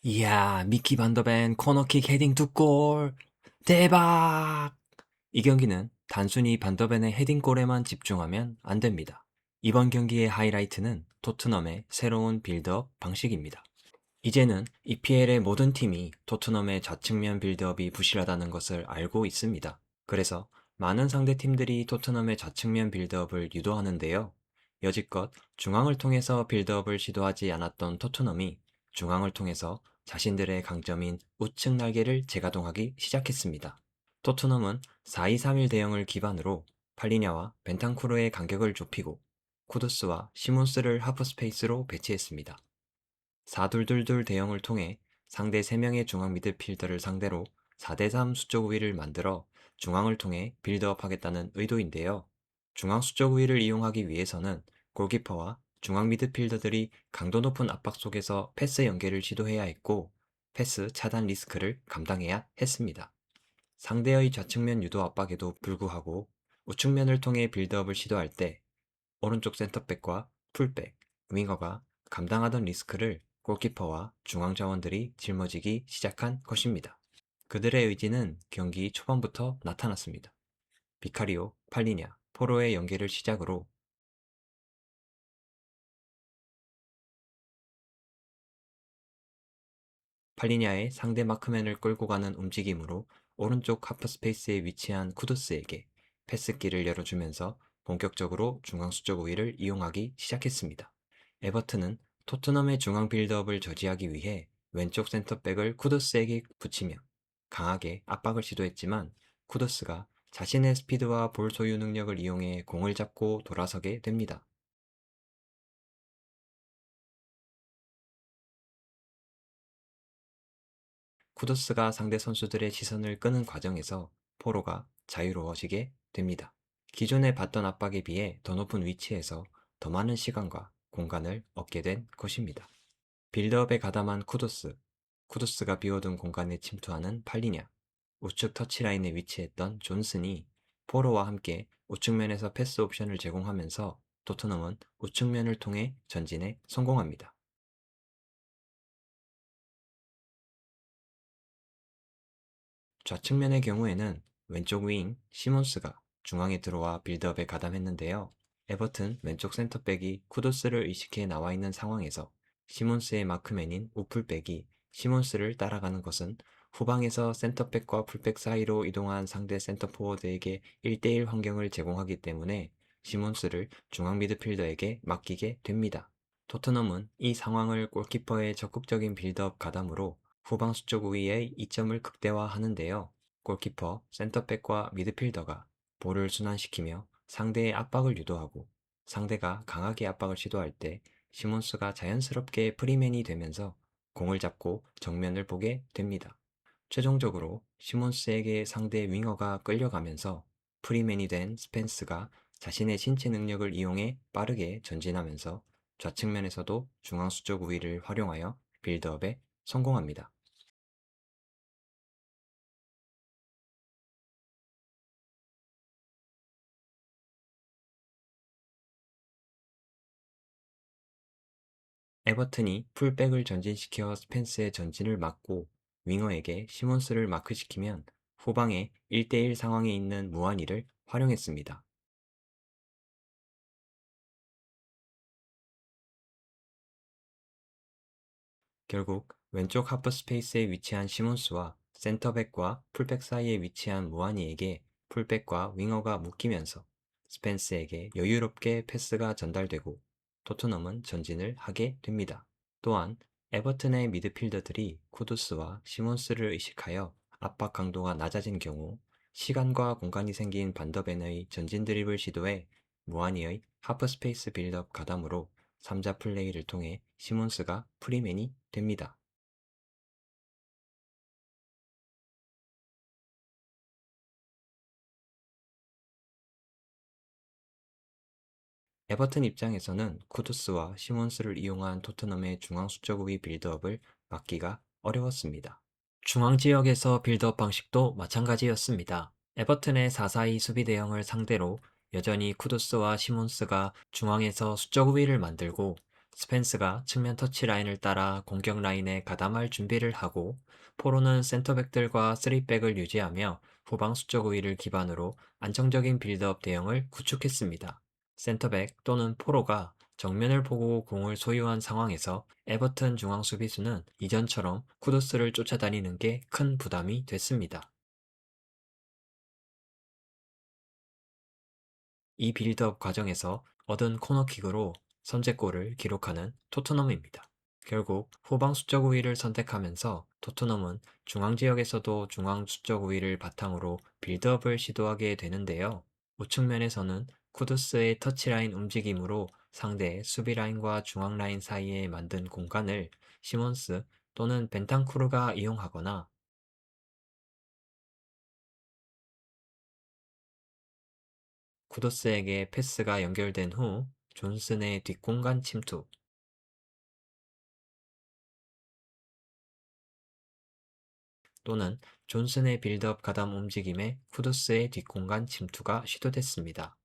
이야, 미키 반더벤 코너킥 헤딩 두 골. 대박! 이 경기는 단순히 반더벤의 헤딩골에만 집중하면 안 됩니다. 이번 경기의 하이라이트는 토트넘의 새로운 빌드업 방식입니다. 이제는 EPL의 모든 팀이 토트넘의 좌측면 빌드업이 부실하다는 것을 알고 있습니다. 그래서 많은 상대 팀들이 토트넘의 좌측면 빌드업을 유도하는데요. 여지껏 중앙을 통해서 빌드업을 시도하지 않았던 토트넘이 중앙을 통해서 자신들의 강점인 우측 날개를 재가동하기 시작했습니다. 토트넘은 4-2-3-1 대형을 기반으로 팔리냐와 벤탄쿠르의 간격을 좁히고 쿠두스와 시몬스를 하프스페이스로 배치했습니다. 4-2-2-2 대형을 통해 상대 3명의 중앙 미드필더를 상대로 4대3 수적 우위를 만들어 중앙을 통해 빌드업 하겠다는 의도인데요. 중앙 수적 우위를 이용하기 위해서는 골키퍼와 중앙 미드필더들이 강도 높은 압박 속에서 패스 연계를 시도해야 했고 패스 차단 리스크를 감당해야 했습니다. 상대의 좌측면 유도 압박에도 불구하고 우측면을 통해 빌드업을 시도할 때 오른쪽 센터백과 풀백, 윙어가 감당하던 리스크를 골키퍼와 중앙 자원들이 짊어지기 시작한 것입니다. 그들의 의지는 경기 초반부터 나타났습니다. 비카리오, 팔리냐, 포로의 연계를 시작으로 팔리냐의 상대 마크맨을 끌고 가는 움직임으로 오른쪽 하프스페이스에 위치한 쿠두스에게 패스길을 열어주면서 본격적으로 중앙 수적 우위를 이용하기 시작했습니다. 에버튼은 토트넘의 중앙 빌드업을 저지하기 위해 왼쪽 센터백을 쿠두스에게 붙이며 강하게 압박을 시도했지만 쿠두스가 자신의 스피드와 볼 소유 능력을 이용해 공을 잡고 돌아서게 됩니다. 쿠두스가 상대 선수들의 시선을 끄는 과정에서 포로가 자유로워지게 됩니다. 기존에 받던 압박에 비해 더 높은 위치에서 더 많은 시간과 공간을 얻게 된 것입니다. 빌드업에 가담한 쿠두스가 비워둔 공간에 침투하는 팔리냐, 우측 터치라인에 위치했던 존슨이 포로와 함께 우측면에서 패스 옵션을 제공하면서 토트넘은 우측면을 통해 전진에 성공합니다. 좌측면의 경우에는 왼쪽 윙 시몬스가 중앙에 들어와 빌드업에 가담했는데요. 에버튼 왼쪽 센터백이 쿠두스를 의식해 나와 있는 상황에서 시몬스의 마크맨인 우풀백이 시몬스를 따라가는 것은 후방에서 센터백과 풀백 사이로 이동한 상대 센터포워드에게 1대1 환경을 제공하기 때문에 시몬스를 중앙 미드필더에게 맡기게 됩니다. 토트넘은 이 상황을 골키퍼의 적극적인 빌드업 가담으로 후방 수적 우위의 이점을 극대화하는데요. 골키퍼, 센터백과 미드필더가 볼을 순환시키며 상대의 압박을 유도하고 상대가 강하게 압박을 시도할 때 시몬스가 자연스럽게 프리맨이 되면서 공을 잡고 정면을 보게 됩니다. 최종적으로 시몬스에게 상대 윙어가 끌려가면서 프리맨이 된 스펜스가 자신의 신체 능력을 이용해 빠르게 전진하면서 좌측면에서도 중앙 수적 우위를 활용하여 빌드업에 성공합니다. 에버튼이 풀백을 전진시켜 스펜스의 전진을 막고 윙어에게 시몬스를 마크시키면 후방에 1대1 상황에 있는 무한이를 활용했습니다. 결국 왼쪽 하프 스페이스에 위치한 시몬스와 센터백과 풀백 사이에 위치한 무한이에게 풀백과 윙어가 묶이면서 스펜스에게 여유롭게 패스가 전달되고 토트넘은 전진을 하게 됩니다. 또한 에버튼의 미드필더들이 쿠두스와 시몬스를 의식하여 압박 강도가 낮아진 경우 시간과 공간이 생긴 반더벤의 전진 드립을 시도해 무한이의 하프 스페이스 빌드업 가담으로 3자 플레이를 통해 시몬스가 프리맨이 됩니다. 에버튼 입장에서는 쿠두스와 시몬스를 이용한 토트넘의 중앙 수적 우위 빌드업을 막기가 어려웠습니다. 중앙 지역에서 빌드업 방식도 마찬가지였습니다. 에버튼의 4-4-2 수비 대형을 상대로 여전히 쿠두스와 시몬스가 중앙에서 수적 우위를 만들고 스펜스가 측면 터치라인을 따라 공격 라인에 가담할 준비를 하고, 포로는 센터백들과 쓰리백을 유지하며 후방 수적 우위를 기반으로 안정적인 빌드업 대형을 구축했습니다. 센터백 또는 포로가 정면을 보고 공을 소유한 상황에서 에버튼 중앙 수비수는 이전처럼 쿠두스를 쫓아다니는 게 큰 부담이 됐습니다. 이 빌드업 과정에서 얻은 코너킥으로 선제골을 기록하는 토트넘입니다. 결국 후방 수적 우위를 선택하면서 토트넘은 중앙 지역에서도 중앙 수적 우위를 바탕으로 빌드업을 시도하게 되는데요. 우측면에서는 쿠두스의 터치라인 움직임으로 상대의 수비 라인과 중앙 라인 사이에 만든 공간을 시몬스 또는 벤탄쿠르가 이용하거나, 쿠두스에게 패스가 연결된 후 존슨의 뒷공간 침투, 또는 존슨의 빌드업 가담 움직임에 쿠두스의 뒷공간 침투가 시도됐습니다.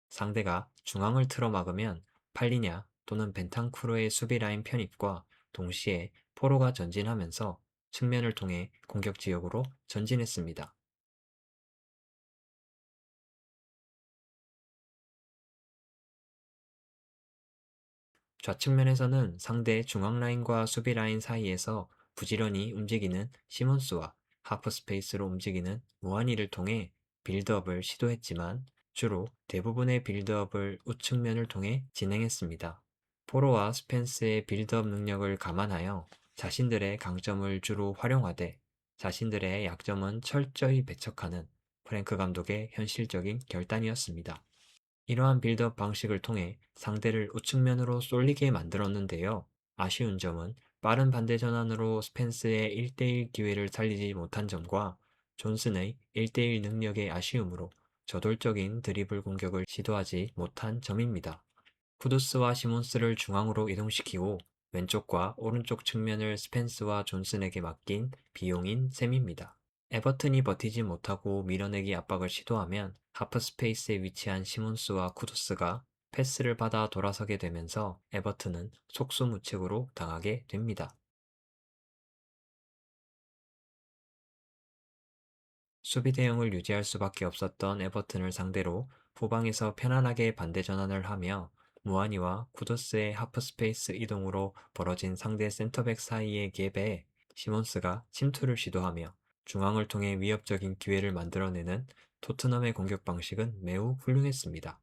상대가 중앙을 틀어막으면 팔리냐 또는 벤탄쿠르의 수비 라인 편입과 동시에 포로가 전진하면서 측면을 통해 공격 지역으로 전진했습니다. 좌측면에서는 상대 중앙 라인과 수비 라인 사이에서 부지런히 움직이는 시몬스와 하프 스페이스로 움직이는 무한이를 통해 빌드업을 시도했지만, 주로 대부분의 빌드업을 우측면을 통해 진행했습니다. 포로와 스펜스의 빌드업 능력을 감안하여 자신들의 강점을 주로 활용하되 자신들의 약점은 철저히 배척하는 프랭크 감독의 현실적인 결단이었습니다. 이러한 빌드업 방식을 통해 상대를 우측면으로 쏠리게 만들었는데요. 아쉬운 점은 빠른 반대 전환으로 스펜스의 1대1 기회를 살리지 못한 점과 존슨의 1대1 능력의 아쉬움으로 저돌적인 드리블 공격을 시도하지 못한 점입니다. 쿠두스와 시몬스를 중앙으로 이동시키고 왼쪽과 오른쪽 측면을 스펜스와 존슨에게 맡긴 비용인 셈입니다. 에버튼이 버티지 못하고 밀어내기 압박을 시도하면 하프 스페이스에 위치한 시몬스와 쿠두스가 패스를 받아 돌아서게 되면서 에버튼은 속수무책으로 당하게 됩니다. 수비 대응을 유지할 수밖에 없었던 에버튼을 상대로 후방에서 편안하게 반대 전환을 하며 무아니와 쿠두스의 하프 스페이스 이동으로 벌어진 상대 센터백 사이의 갭에 시몬스가 침투를 시도하며 중앙을 통해 위협적인 기회를 만들어내는 토트넘의 공격 방식은 매우 훌륭했습니다.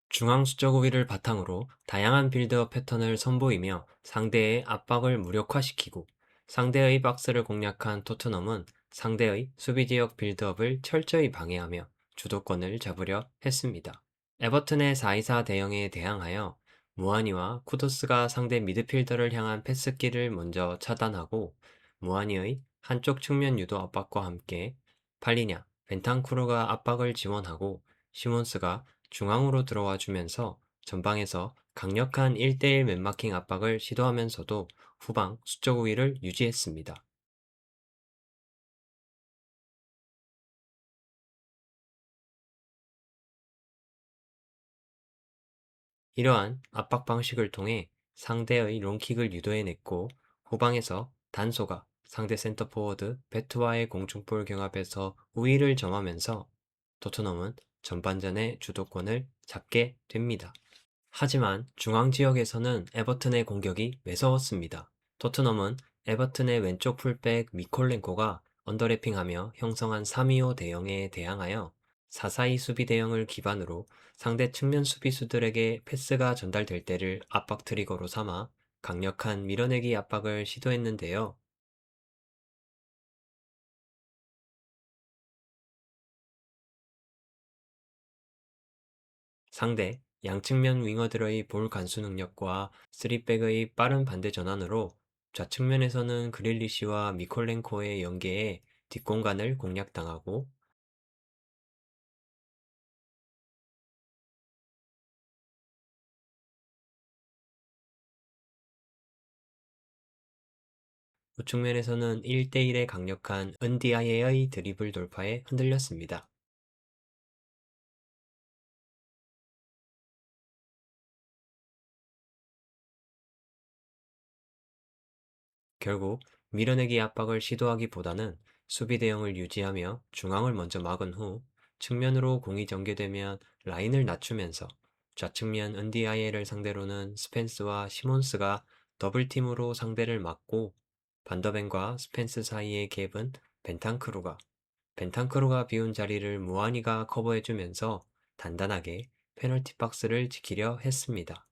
중앙 수적 우위를 바탕으로 다양한 빌드업 패턴을 선보이며 상대의 압박을 무력화시키고, 상대의 박스를 공략한 토트넘은 상대의 수비 지역 빌드업을 철저히 방해하며 주도권을 잡으려 했습니다. 에버튼의 4-2-4 대형에 대항하여 무하니와 쿠두스가 상대 미드필더를 향한 패스기를 먼저 차단하고, 무하니의 한쪽 측면 유도 압박과 함께 팔리냐, 벤탄쿠르가 압박을 지원하고 시몬스가 중앙으로 들어와 주면서 전방에서 강력한 1대1 맨마킹 압박을 시도하면서도 후방 수적 우위를 유지했습니다. 이러한 압박 방식을 통해 상대의 롱킥을 유도해냈고, 후방에서 단소가 상대 센터 포워드 베트와의 공중볼 경합에서 우위를 점하면서 토트넘은 전반전의 주도권을 잡게 됩니다. 하지만 중앙 지역에서는 에버튼의 공격이 매서웠습니다. 토트넘은 에버튼의 왼쪽 풀백 미콜렌코가 언더래핑하며 형성한 3-2-5 대형에 대항하여 4-4-2 수비 대형을 기반으로 상대 측면 수비수들에게 패스가 전달될 때를 압박 트리거로 삼아 강력한 밀어내기 압박을 시도했는데요. 상대 양측면 윙어들의 볼 간수 능력과 쓰리백의 빠른 반대 전환으로 좌측면에서는 그릴리시와 미콜렌코의 연계에 뒷공간을 공략당하고, 우측면에서는 1대1의 강력한 은디아예의 드리블 돌파에 흔들렸습니다. 결국 밀어내기 압박을 시도하기보다는 수비 대형을 유지하며 중앙을 먼저 막은 후 측면으로 공이 전개되면 라인을 낮추면서 좌측면 은디아예를 상대로는 스펜스와 시몬스가 더블팀으로 상대를 막고 반더벤과 스펜스 사이의 갭은 벤탄크루가 비운 자리를 무하니가 커버해주면서 단단하게 페널티 박스를 지키려 했습니다.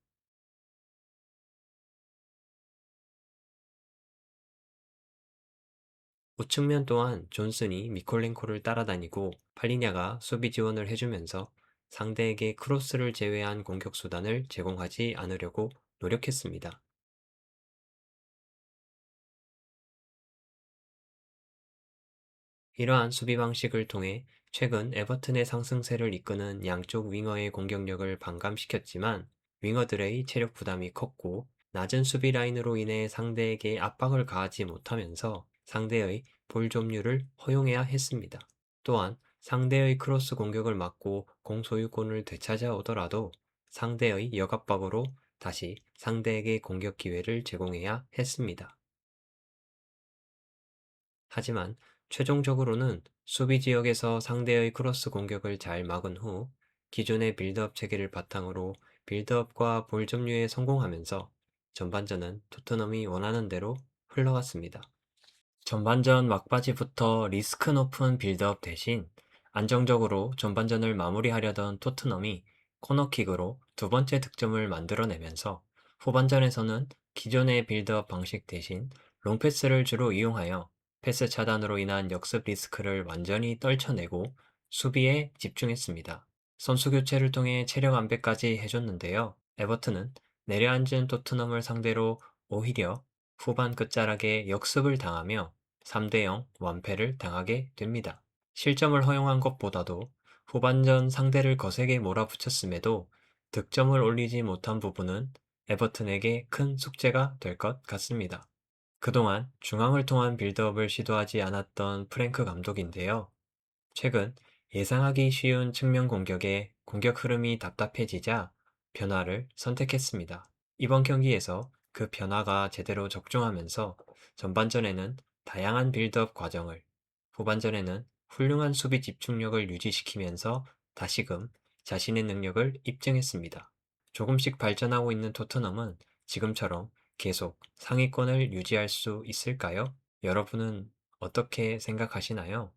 우측면 또한 존슨이 미콜렌코를 따라다니고 팔리냐가 수비 지원을 해주면서 상대에게 크로스를 제외한 공격 수단을 제공하지 않으려고 노력했습니다. 이러한 수비 방식을 통해 최근 에버튼의 상승세를 이끄는 양쪽 윙어의 공격력을 반감시켰지만 윙어들의 체력 부담이 컸고 낮은 수비 라인으로 인해 상대에게 압박을 가하지 못하면서 상대의 볼 점유를 허용해야 했습니다. 또한 상대의 크로스 공격을 막고 공소유권을 되찾아 오더라도 상대의 역압박으로 다시 상대에게 공격 기회를 제공해야 했습니다. 하지만 최종적으로는 수비 지역에서 상대의 크로스 공격을 잘 막은 후 기존의 빌드업 체계를 바탕으로 빌드업과 볼 점유에 성공하면서 전반전은 토트넘이 원하는 대로 흘러갔습니다. 전반전 막바지부터 리스크 높은 빌드업 대신 안정적으로 전반전을 마무리하려던 토트넘이 코너킥으로 두 번째 득점을 만들어내면서 후반전에서는 기존의 빌드업 방식 대신 롱패스를 주로 이용하여 패스 차단으로 인한 역습 리스크를 완전히 떨쳐내고 수비에 집중했습니다. 선수 교체를 통해 체력 안배까지 해줬는데요. 에버튼은 내려앉은 토트넘을 상대로 오히려 후반 끝자락에 역습을 당하며 3대0 완패를 당하게 됩니다. 실점을 허용한 것보다도 후반전 상대를 거세게 몰아붙였음에도 득점을 올리지 못한 부분은 에버튼에게 큰 숙제가 될 것 같습니다. 그동안 중앙을 통한 빌드업을 시도하지 않았던 프랭크 감독인데요. 최근 예상하기 쉬운 측면 공격에 공격 흐름이 답답해지자 변화를 선택했습니다. 이번 경기에서 그 변화가 제대로 적중하면서 전반전에는 다양한 빌드업 과정을, 후반전에는 훌륭한 수비 집중력을 유지시키면서 다시금 자신의 능력을 입증했습니다. 조금씩 발전하고 있는 토트넘은 지금처럼 계속 상위권을 유지할 수 있을까요? 여러분은 어떻게 생각하시나요?